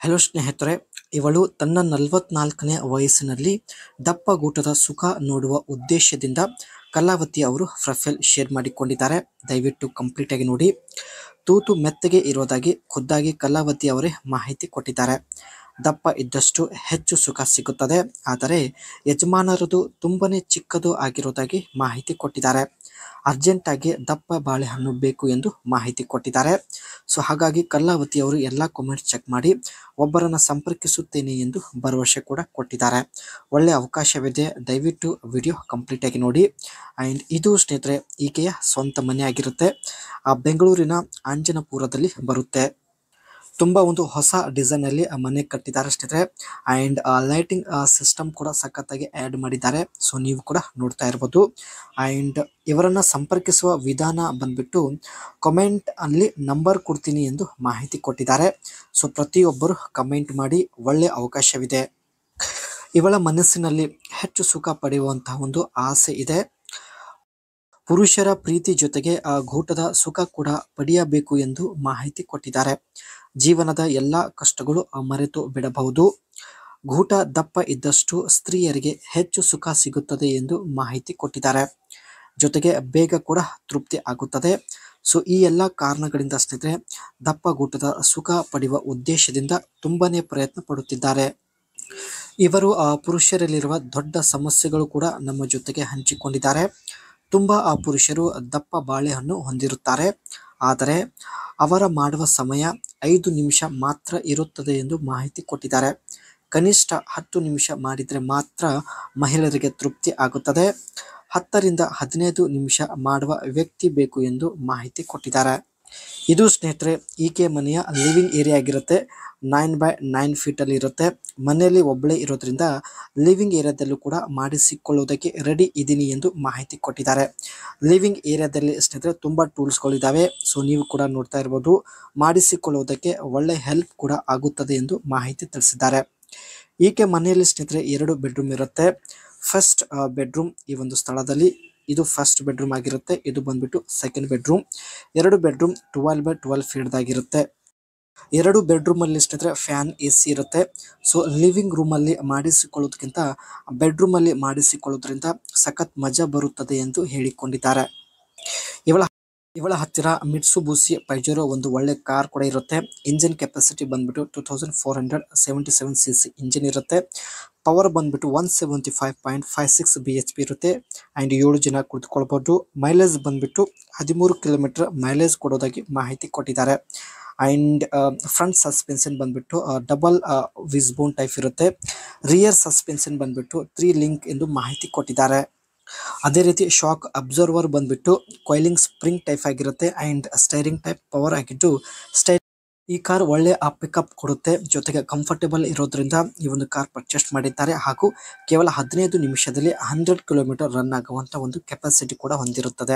Hello ಸ್ನೇಹಿತರೆ, ಇವಳು ತನ್ನ 44ನೇ ವಯಸ್ಸಿನಲ್ಲಿ ದಪ್ಪಗೂಟದ ಸುಖ ನೋಡುವ ಉದ್ದೇಶದಿಂದ ಕಲಾವತಿ ಅವರು ಪ್ರೊಫೈಲ್ ಶೇರ್ ಮಾಡಿಕೊಂಡಿದ್ದಾರೆ. ದಯವಿಟ್ಟು ಕಂಪ್ಲೀಟ್ ಆಗಿ ನೋಡಿ. ತೂತು ಮೆತ್ತಗೆ ಇರೋದಾಗಿ ಖುದ್ದಾಗಿ ಕಲಾವತಿ ಅವರೇ ಮಾಹಿತಿ ಕೊಟ್ಟಿದ್ದಾರೆ. ದಪ್ಪ ಇದ್ದಷ್ಟು ಹೆಚ್ಚು ಸುಖ ಸಿಗುತ್ತದೆ, ಆದರೆ ಯಜಮಾನರದು ತುಂಬನೇ ಚಿಕ್ಕದು ಆಗಿರೋದಾಗಿ ಮಾಹಿತಿ ಕೊಟ್ಟಿದ್ದಾರೆ. ಅರ್ಜೆಂಟ್ ಆಗಿ ದಪ್ಪ ಬಾಳೆಹಣ್ಣು ಬೇಕು ಎಂದು ಮಾಹಿತಿ ಕೊಟ್ಟಿದ್ದಾರೆ. ಸೊ ಹಾಗಾಗಿ ಕಲಾವತಿ ಅವರು ಎಲ್ಲ ಕಾಮೆಂಟ್ಸ್ ಚೆಕ್ ಮಾಡಿ ಒಬ್ಬರನ್ನ ಸಂಪರ್ಕಿಸುತ್ತೇನೆ ಎಂದು ಭರವಸೆ ಕೂಡ ಕೊಟ್ಟಿದ್ದಾರೆ. ಒಳ್ಳೆ ಅವಕಾಶವಿದೆ, ದಯವಿಟ್ಟು ವಿಡಿಯೋ ಕಂಪ್ಲೀಟ್ ಆಗಿ ನೋಡಿ. ಆ್ಯಂಡ್ ಇದು ಸ್ನೇಹಿತರೆ ಈಕೆಯ ಸ್ವಂತ ಮನೆ ಆಗಿರುತ್ತೆ. ಬೆಂಗಳೂರಿನ ಅಂಜನಪುರದಲ್ಲಿ ಬರುತ್ತೆ. ತುಂಬ ಒಂದು ಹೊಸ ಡಿಸೈನಲ್ಲಿ ಮನೆ ಕಟ್ಟಿದ್ದಾರೆ ಸ್ನೇಹಿತರೆ. ಆ್ಯಂಡ್ ಲೈಟಿಂಗ್ ಸಿಸ್ಟಮ್ ಕೂಡ ಸಖತ್ತಾಗಿ ಆ್ಯಡ್ ಮಾಡಿದ್ದಾರೆ. ಸೊ ನೀವು ಕೂಡ ನೋಡ್ತಾ ಇರ್ಬೋದು. ಆ್ಯಂಡ್ ಇವರನ್ನು ಸಂಪರ್ಕಿಸುವ ವಿಧಾನ ಬಂದ್ಬಿಟ್ಟು ಕಮೆಂಟ್ ಅಲ್ಲಿ ನಂಬರ್ ಕೊಡ್ತೀನಿ ಎಂದು ಮಾಹಿತಿ ಕೊಟ್ಟಿದ್ದಾರೆ. ಸೊ ಪ್ರತಿಯೊಬ್ಬರು ಕಮೆಂಟ್ ಮಾಡಿ, ಒಳ್ಳೆ ಅವಕಾಶವಿದೆ. ಇವಳ ಮನಸ್ಸಿನಲ್ಲಿ ಹೆಚ್ಚು ಸುಖ ಪಡೆಯುವಂತಹ ಒಂದು ಆಸೆ ಇದೆ. ಪುರುಷರ ಪ್ರೀತಿ ಜೊತೆಗೆ ಗೂಟದ ಸುಖ ಕೂಡ ಪಡೆಯಬೇಕು ಎಂದು ಮಾಹಿತಿ ಕೊಟ್ಟಿದ್ದಾರೆ. ಜೀವನದ ಎಲ್ಲ ಕಷ್ಟಗಳು ಮರೆತು ಬಿಡಬಹುದು. ಗೂಟ ದಪ್ಪ ಇದ್ದಷ್ಟು ಸ್ತ್ರೀಯರಿಗೆ ಹೆಚ್ಚು ಸುಖ ಸಿಗುತ್ತದೆ ಎಂದು ಮಾಹಿತಿ ಕೊಟ್ಟಿದ್ದಾರೆ. ಜೊತೆಗೆ ಬೇಗ ಕೂಡ ತೃಪ್ತಿ ಆಗುತ್ತದೆ. ಸೊ ಈ ಎಲ್ಲ ಕಾರಣಗಳಿಂದ ಸ್ನೇಹಿತರೆ ದಪ್ಪ ಗೂಟದ ಸುಖ ಪಡೆಯುವ ಉದ್ದೇಶದಿಂದ ತುಂಬಾನೇ ಪ್ರಯತ್ನ ಪಡುತ್ತಿದ್ದಾರೆ. ಇವರು ಪುರುಷರಲ್ಲಿರುವ ದೊಡ್ಡ ಸಮಸ್ಯೆಗಳು ಕೂಡ ನಮ್ಮ ಜೊತೆಗೆ ಹಂಚಿಕೊಂಡಿದ್ದಾರೆ. ತುಂಬ ಪುರುಷರು ದಪ್ಪ ಬಾಳೆಹಣ್ಣು ಹೊಂದಿರುತ್ತಾರೆ, ಆದರೆ ಅವರ ಮಾಡುವ ಸಮಯ 5 ನಿಮಿಷ ಮಾತ್ರ ಇರುತ್ತದೆ ಎಂದು ಮಾಹಿತಿ ಕೊಟ್ಟಿದ್ದಾರೆ. ಕನಿಷ್ಠ 10 ನಿಮಿಷ ಮಾಡಿದರೆ ಮಾತ್ರ ಮಹಿಳೆಯರಿಗೆ ತೃಪ್ತಿ ಆಗುತ್ತದೆ. 10 ರಿಂದ 15 ನಿಮಿಷ ಮಾಡುವ ವ್ಯಕ್ತಿ ಬೇಕು ಎಂದು ಮಾಹಿತಿ ಕೊಟ್ಟಿದ್ದಾರೆ. ಇದು ಸ್ನೇಹಿತರೆ ಈಕೆ ಮನೆಯ ಲಿವಿಂಗ್ ಏರಿಯಾ ಆಗಿರುತ್ತೆ. 9x9 ಫೀಟಲ್ಲಿ ಇರುತ್ತೆ. ಮನೆಯಲ್ಲಿ ಒಬ್ಬಳೇ ಇರೋದ್ರಿಂದ ಲಿವಿಂಗ್ ಏರಿಯಾದಲ್ಲೂ ಕೂಡ ಮಾಡಿಸಿಕೊಳ್ಳುವುದಕ್ಕೆ ರೆಡಿ ಇದ್ದೀನಿ ಎಂದು ಮಾಹಿತಿ ಕೊಟ್ಟಿದ್ದಾರೆ. ಲಿವಿಂಗ್ ಏರಿಯಾದಲ್ಲಿ ಸ್ನೇಹಿತರೆ ತುಂಬ ಟೂಲ್ಸ್ಗಳಿದ್ದಾವೆ. ಸೊ ನೀವು ಕೂಡ ನೋಡ್ತಾ ಇರ್ಬೋದು. ಮಾಡಿಸಿಕೊಳ್ಳುವುದಕ್ಕೆ ಒಳ್ಳೆ ಹೆಲ್ಪ್ ಕೂಡ ಆಗುತ್ತದೆ ಎಂದು ಮಾಹಿತಿ ತಿಳಿಸಿದ್ದಾರೆ. ಈಕೆ ಮನೆಯಲ್ಲಿ ಸ್ನೇಹಿತರೆ 2 ಬೆಡ್ರೂಮ್ ಇರುತ್ತೆ. ಫಸ್ಟ್ ಬೆಡ್ರೂಮ್ ಈ ಒಂದು ಸ್ಥಳದಲ್ಲಿ ಇದು ಫಸ್ಟ್ ಬೆಡ್ರೂಮ್ ಆಗಿರುತ್ತೆ. ಇದು ಬಂದ್ಬಿಟ್ಟು second bedroom. 2 bedroom 12x12 ಫೀಟ್ದಾಗಿರುತ್ತೆ. 2 bedroom ಅಲ್ಲಿ ಸ್ನೇಹಿತರೆ ಫ್ಯಾನ್ AC ಇರುತ್ತೆ. ಸೊ ಲಿವಿಂಗ್ ರೂಮ್ ಅಲ್ಲಿ ಮಾಡಿಸಿಕೊಳ್ಳೋದಕ್ಕಿಂತ ಬೆಡ್ರೂಮ್ ಅಲ್ಲಿ ಮಾಡಿಸಿಕೊಳ್ಳೋದ್ರಿಂದ ಸಖತ್ ಮಜಾ ಬರುತ್ತದೆ ಎಂದು ಹೇಳಿಕೊಂಡಿದ್ದಾರೆ. ಇವಳ ಹತ್ತಿರ ಮಿಟ್ಸುಬಿಷಿ ಪೈಜೆರೋ ಒಂದು ಒಳ್ಳೆ ಕಾರ್ ಕೂಡ ಇರುತ್ತೆ. ಇಂಜಿನ್ ಕೆಪಾಸಿಟಿ ಬಂದ್ಬಿಟ್ಟು 2477 cc ಇಂಜಿನ್ ಇರುತ್ತೆ. ಪವರ್ ಬಂದ್ಬಿಟ್ಟು 175.56 BHP ಇರುತ್ತೆ. ಆ್ಯಂಡ್ 7 ಜನ ಕುಳಿತುಕೊಳ್ಬೋದು. ಮೈಲೇಜ್ ಬಂದ್ಬಿಟ್ಟು 13 ಕಿಲೋಮೀಟರ್ ಮೈಲೇಜ್ ಕೊಡೋದಾಗಿ ಮಾಹಿತಿ ಕೊಟ್ಟಿದ್ದಾರೆ. ಆ್ಯಂಡ್ ಫ್ರಂಟ್ ಸಸ್ಪೆನ್ಷನ್ ಬಂದ್ಬಿಟ್ಟು ಡಬಲ್ ವಿಸ್ಬೋನ್ ಟೈಪ್ ಇರುತ್ತೆ. ರಿಯರ್ ಸಸ್ಪೆನ್ಷನ್ ಬಂದ್ಬಿಟ್ಟು 3 ಲಿಂಕ್ ಎಂದು ಮಾಹಿತಿ ಕೊಟ್ಟಿದ್ದಾರೆ. ಅದೇ ರೀತಿ ಶಾಕ್ ಅಬ್ಸರ್ವರ್ ಬಂದ್ಬಿಟ್ಟು ಕೊಯ್ಲಿಂಗ್ ಸ್ಪ್ರಿಂಗ್ ಟೈಪ್ ಆಗಿರುತ್ತೆ. ಆ್ಯಂಡ್ ಸ್ಟೈರಿಂಗ್ ಟೈಪ್ ಪವರ್ ಆಗಿದ್ದು ಈ ಕಾರ್ ಒಳ್ಳೆ ಪಿಕಪ್ ಕೊಡುತ್ತೆ. ಜೊತೆಗೆ ಕಂಫರ್ಟೇಬಲ್ ಇರೋದ್ರಿಂದ ಈ ಒಂದು ಕಾರ್ ಪರ್ಚೇಸ್ ಮಾಡಿದ್ದಾರೆ. ಹಾಗೂ ಕೇವಲ 15 ನಿಮಿಷದಲ್ಲಿ 100 ಕಿಲೋಮೀಟರ್ ರನ್ ಆಗುವಂಥ ಒಂದು ಕೆಪಾಸಿಟಿ ಕೂಡ ಹೊಂದಿರುತ್ತದೆ.